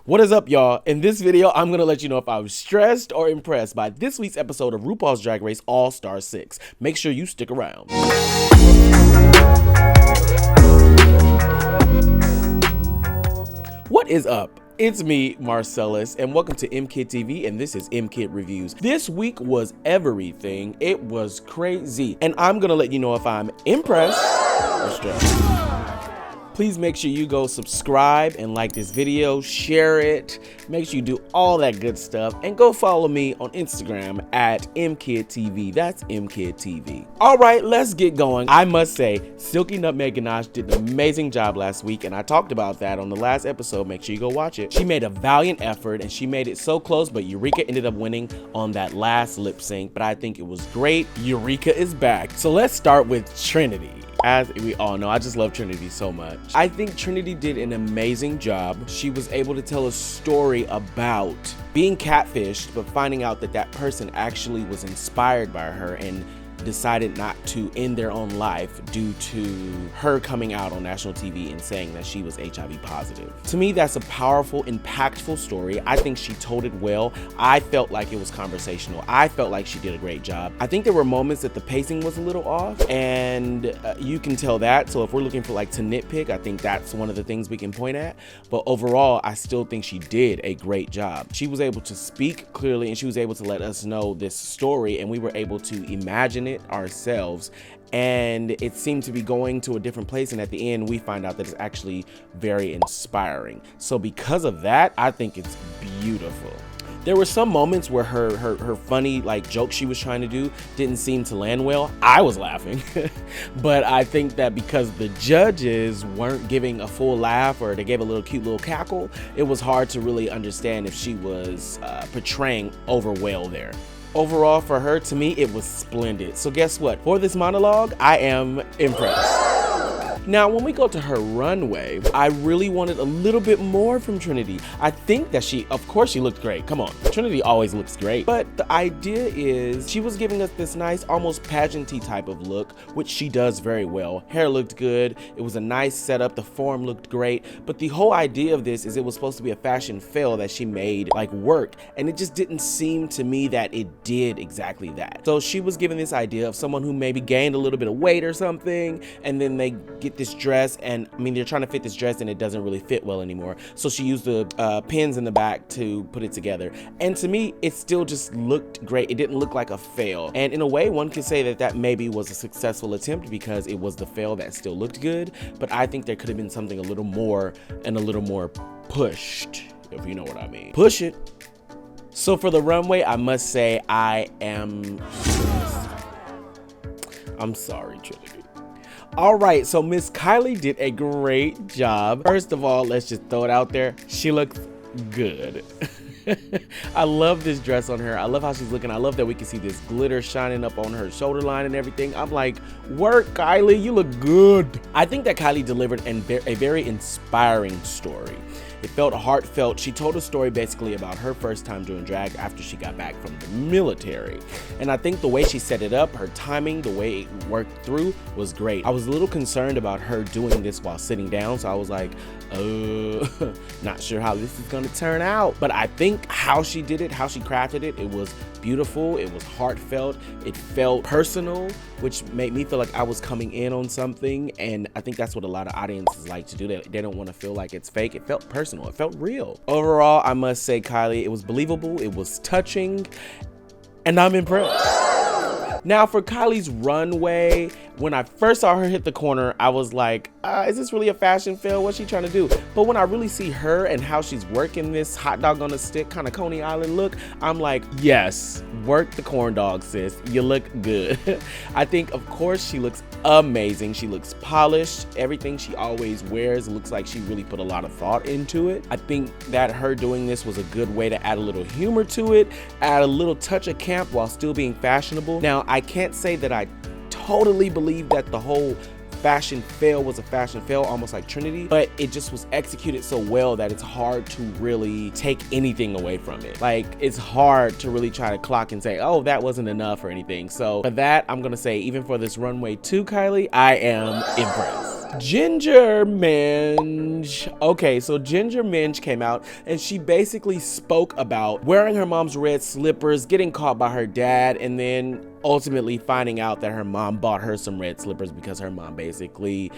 What is up, y'all? In this video, I'm gonna let you know if I was stressed or impressed by this week's episode of RuPaul's Drag Race All-Star 6. Make sure you stick around. What is up? It's me, Marcellus, and welcome to MKIDD TV, and this is MKIDD Reviews. This week was everything. It was crazy, and I'm gonna let you know if I'm impressed or stressed. Please make sure you go subscribe and like this video, share it, make sure you do all that good stuff, and go follow me on Instagram at MKIDD TV. That's MKIDD TV. All right, let's get going. I must say, Silky Nutmeg Ganache did an amazing job last week, and I talked about that on the last episode. Make sure you go watch it. She made a valiant effort, and she made it so close, but Eureka ended up winning on that last lip sync, but I think it was great. Eureka is back. So let's start with Trinity. As we all know, I just love Trinity so much. I think Trinity did an amazing job. She was able to tell a story about being catfished, but finding out that that person actually was inspired by her and decided not to end their own life due to her coming out on national TV and saying that she was HIV positive. To me, that's a powerful, impactful story. I think she told it well. I felt like it was conversational. I felt like she did a great job. I think there were moments that the pacing was a little off, and you can tell that. So if we're looking for like to nitpick, I think that's one of the things we can point at. But overall, I still think she did a great job. She was able to speak clearly, and she was able to let us know this story, and we were able to imagine it ourselves, and it seemed to be going to a different place, and at the end we find out that it's actually very inspiring. So because of that, I think it's beautiful. There were some moments where her funny like joke she was trying to do didn't seem to land well. I was laughing, but I think that because the judges weren't giving a full laugh, or they gave a little cute little cackle, it was hard to really understand if she was portraying over well there. Overall, for her, to me, it was splendid. So guess what? For this monologue, I am impressed. Now, when we go to her runway, I really wanted a little bit more from Trinity. I think that of course she looked great. Come on, Trinity always looks great. But the idea is she was giving us this nice, almost pageant-y type of look, which she does very well. Hair looked good. It was a nice setup. The form looked great. But the whole idea of this is it was supposed to be a fashion fail that she made like work. And it just didn't seem to me that it did exactly that. So she was given this idea of someone who maybe gained a little bit of weight or something, and then they get this dress, and I mean they're trying to fit this dress and it doesn't really fit well anymore, so she used the pins in the back to put it together, and to me it still just looked great. It didn't look like a fail, and in a way one could say that that maybe was a successful attempt because it was the fail that still looked good, but I think there could have been something a little more and a little more pushed, if you know what I mean. Push it. So for the runway, I must say I am stressed. I'm sorry, Trinity. All right, so Miss Kylie did a great job. First of all, let's just throw it out there. She looks good. I love this dress on her. I love how she's looking. I love that we can see this glitter shining up on her shoulder line and everything. I'm like, work, Kylie, you look good. I think that Kylie delivered a very inspiring story. It felt heartfelt. She told a story basically about her first time doing drag after she got back from the military. And I think the way she set it up, her timing, the way it worked through was great. I was a little concerned about her doing this while sitting down, so I was like, not sure how this is gonna turn out. But I think how she did it, how she crafted it, it was beautiful, it was heartfelt, it felt personal, which made me feel like I was coming in on something, and I think that's what a lot of audiences like to do. They don't want to feel like it's fake. It felt personal, it felt real. Overall, I must say, Kylie, it was believable, it was touching, and I'm impressed. Now for Kylie's runway, when I first saw her hit the corner, I was like, is this really a fashion fail? What's she trying to do? But when I really see her and how she's working this hot dog on a stick kind of Coney Island look, I'm like, yes, work the corn dog, sis. You look good. I think, of course, she looks amazing. She looks polished. Everything she always wears looks like she really put a lot of thought into it. I think that her doing this was a good way to add a little humor to it, add a little touch of camp while still being fashionable. Now, I can't say that I totally believe that the whole fashion fail was a fashion fail, almost like Trinity, but it just was executed so well that it's hard to really take anything away from it. Like, it's hard to really try to clock and say, oh, that wasn't enough or anything. So for that, I'm gonna say, even for this runway 2, Kylie, I am impressed. Ginger Minge. Okay, so Ginger Minge came out and she basically spoke about wearing her mom's red slippers, getting caught by her dad, and then ultimately finding out that her mom bought her some red slippers because her mom basically,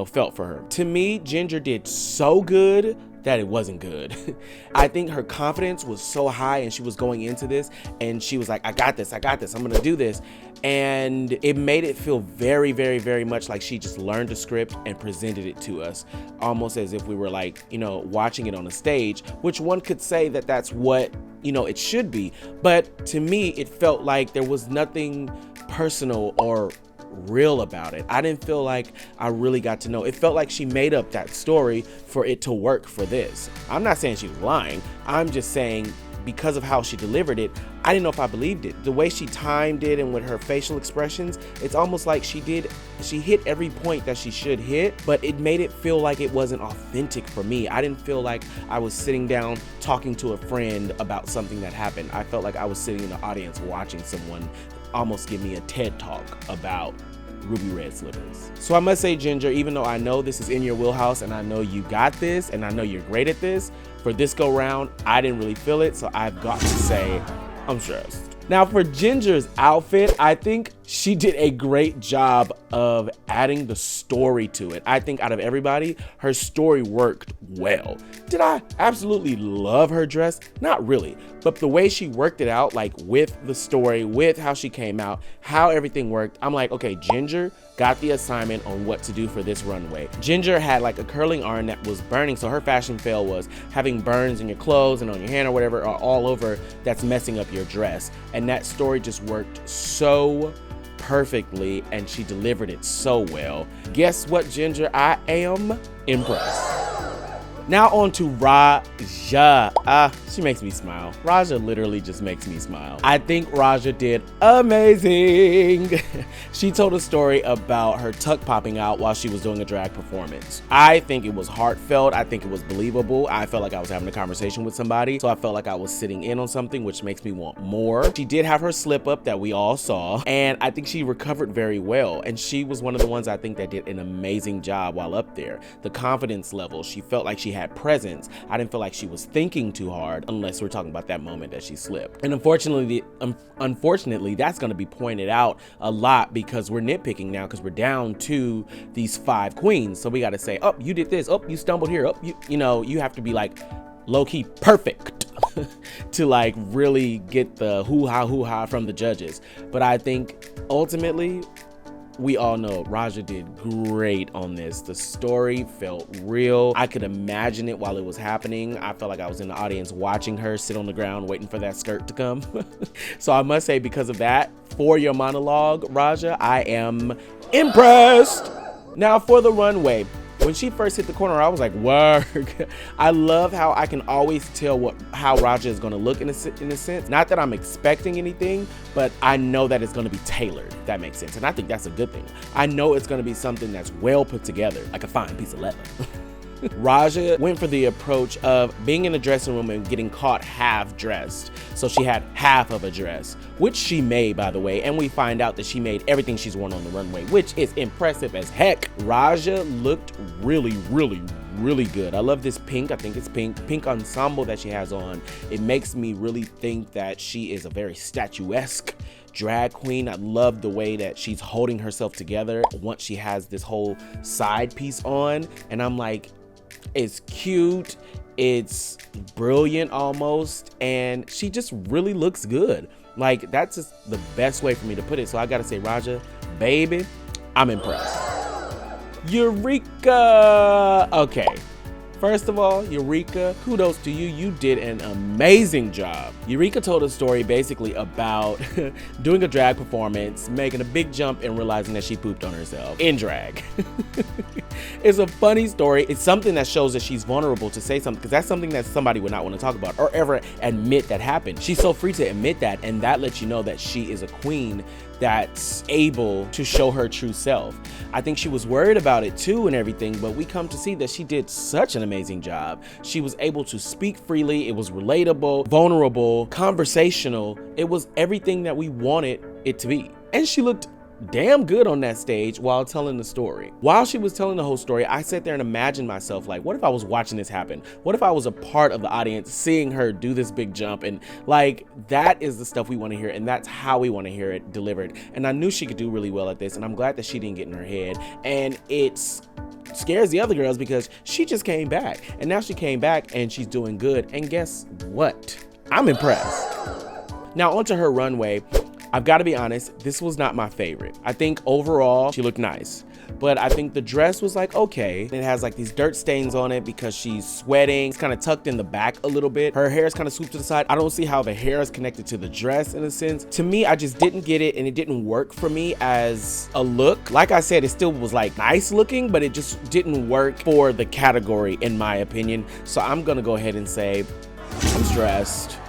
felt for her. To me, Ginger did so good that it wasn't good. I think her confidence was so high and she was going into this and she was like, I got this, I'm gonna do this. And it made it feel very, very, very much like she just learned the script and presented it to us, almost as if we were like, watching it on a stage, which one could say that that's what, it should be. But to me, it felt like there was nothing personal or real about it. I didn't feel like I really got to know. It felt like she made up that story for it to work for this. I'm not saying she was lying. I'm just saying because of how she delivered it, I didn't know if I believed it. The way she timed it and with her facial expressions, it's almost like she hit every point that she should hit, but it made it feel like it wasn't authentic for me. I didn't feel like I was sitting down talking to a friend about something that happened. I felt like I was sitting in the audience watching someone almost give me a TED talk about ruby red slippers. So I must say, Ginger, even though I know this is in your wheelhouse and I know you got this and I know you're great at this, for this go round, I didn't really feel it, so I've got to say I'm stressed. Now for Ginger's outfit, I think she did a great job of adding the story to it. I think out of everybody, her story worked well. Did I absolutely love her dress? Not really, but the way she worked it out, like with the story, with how she came out, how everything worked, I'm like, okay, Ginger got the assignment on what to do for this runway. Ginger had like a curling iron that was burning, so her fashion fail was having burns in your clothes and on your hand or whatever, or all over, that's messing up your dress. And that story just worked so perfectly and she delivered it so well. Guess what, Ginger? I am impressed. Now on to Raja. She makes me smile. Raja literally just makes me smile. I think Raja did amazing. She told a story about her tuck popping out while she was doing a drag performance. I think it was heartfelt. I think it was believable. I felt like I was having a conversation with somebody, so I felt like I was sitting in on something, which makes me want more. She did have her slip up that we all saw, and I think she recovered very well. And she was one of the ones I think that did an amazing job while up there. The confidence level, she felt like she had presence. I didn't feel like she was thinking too hard, unless we're talking about that moment that she slipped. And unfortunately, that's going to be pointed out a lot because we're nitpicking now because we're down to these 5 queens. So we got to say, oh, you did this. Oh, you stumbled here. Oh, you have to be like low-key perfect to like really get the hoo-ha from the judges. But I think ultimately, we all know Raja did great on this. The story felt real. I could imagine it while it was happening. I felt like I was in the audience watching her sit on the ground waiting for that skirt to come. So I must say, because of that, for your monologue, Raja, I am impressed. Now for the runway. When she first hit the corner, I was like, work. I love how I can always tell how Raja is going to look in a sense. Not that I'm expecting anything, but I know that it's going to be tailored, if that makes sense. And I think that's a good thing. I know it's going to be something that's well put together, like a fine piece of leather. Raja went for the approach of being in a dressing room and getting caught half dressed. So she had half of a dress, which she made, by the way, and we find out that she made everything she's worn on the runway, which is impressive as heck. Raja looked really, really, really good. I love this pink. I think it's pink ensemble that she has on. It makes me really think that she is a very statuesque drag queen. I love the way that she's holding herself together once she has this whole side piece on, and I'm like, it's cute, it's brilliant almost, and she just really looks good. Like, that's just the best way for me to put it. So I gotta say, Raja, baby, I'm impressed. Eureka! Okay, first of all, Eureka, kudos to you. You did an amazing job. Eureka told a story basically about doing a drag performance, making a big jump and realizing that she pooped on herself in drag. It's a funny story. It's something that shows that she's vulnerable to say something, because that's something that somebody would not want to talk about or ever admit that happened. She's so free to admit that, and that lets you know that she is a queen that's able to show her true self. I think she was worried about it too and everything, but we come to see that she did such an amazing job. She was able to speak freely. It was relatable, vulnerable, conversational. It was everything that we wanted it to be. And she looked damn good on that stage while telling the story. While she was telling the whole story, I sat there and imagined myself like, what if I was watching this happen? What if I was a part of the audience seeing her do this big jump? And like, that is the stuff we want to hear, and that's how we want to hear it delivered. And I knew she could do really well at this, and I'm glad that she didn't get in her head. And it scares the other girls because she just came back, and now she came back and she's doing good. And guess what? I'm impressed. Now onto her runway. I've got to be honest, this was not my favorite. I think overall she looked nice, but I think the dress was like, okay. It has like these dirt stains on it because she's sweating. It's kind of tucked in the back a little bit. Her hair is kind of swooped to the side. I don't see how the hair is connected to the dress in a sense. To me, I just didn't get it, and it didn't work for me as a look. Like I said, it still was like nice looking, but it just didn't work for the category in my opinion. So I'm gonna go ahead and say I'm stressed.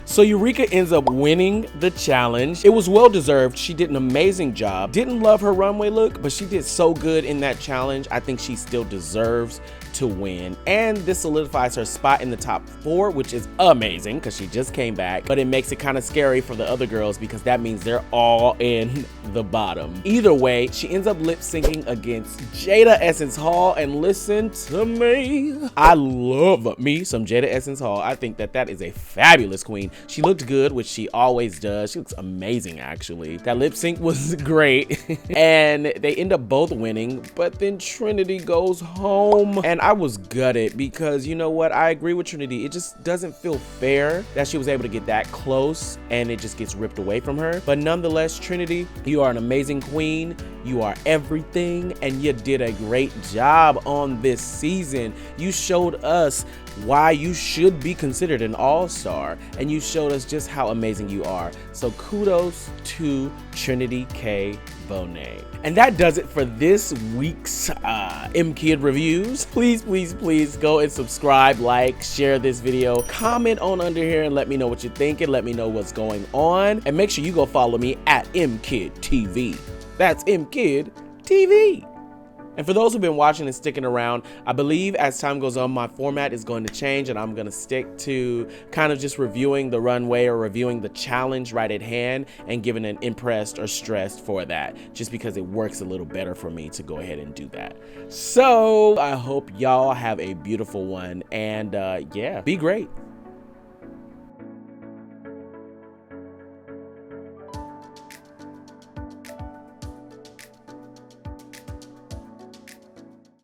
So Eureka ends up winning the challenge. It was well deserved. She did an amazing job. Didn't love her runway look, but she did so good in that challenge. I think she still deserves to win, and this solidifies her spot in the top 4, which is amazing because she just came back, but it makes it kind of scary for the other girls because that means they're all in the bottom. Either way, she ends up lip syncing against Jada Essence Hall, and listen to me, I love me some Jada Essence Hall. I think that that is a fabulous queen. She looked good, which she always does. She looks amazing actually. That lip sync was great and they end up both winning, but then Trinity goes home, and I was gutted because, you know what, I agree with Trinity. It just doesn't feel fair that she was able to get that close and it just gets ripped away from her. But nonetheless, Trinity, you are an amazing queen. You are everything, and you did a great job on this season. You showed us why you should be considered an all-star, and you showed us just how amazing you are. So kudos to Trinity K. Bonet. And that does it for this week's MKIDD reviews. Please, please, please go and subscribe, like, share this video, comment on under here and let me know what you're thinking. Let me know what's going on, and make sure you go follow me at MKIDD TV. That's MKIDD TV. And for those who've been watching and sticking around, I believe as time goes on, my format is going to change, and I'm going to stick to kind of just reviewing the runway or reviewing the challenge right at hand and giving an impressed or stressed for that, just because it works a little better for me to go ahead and do that. So I hope y'all have a beautiful one, and yeah, be great.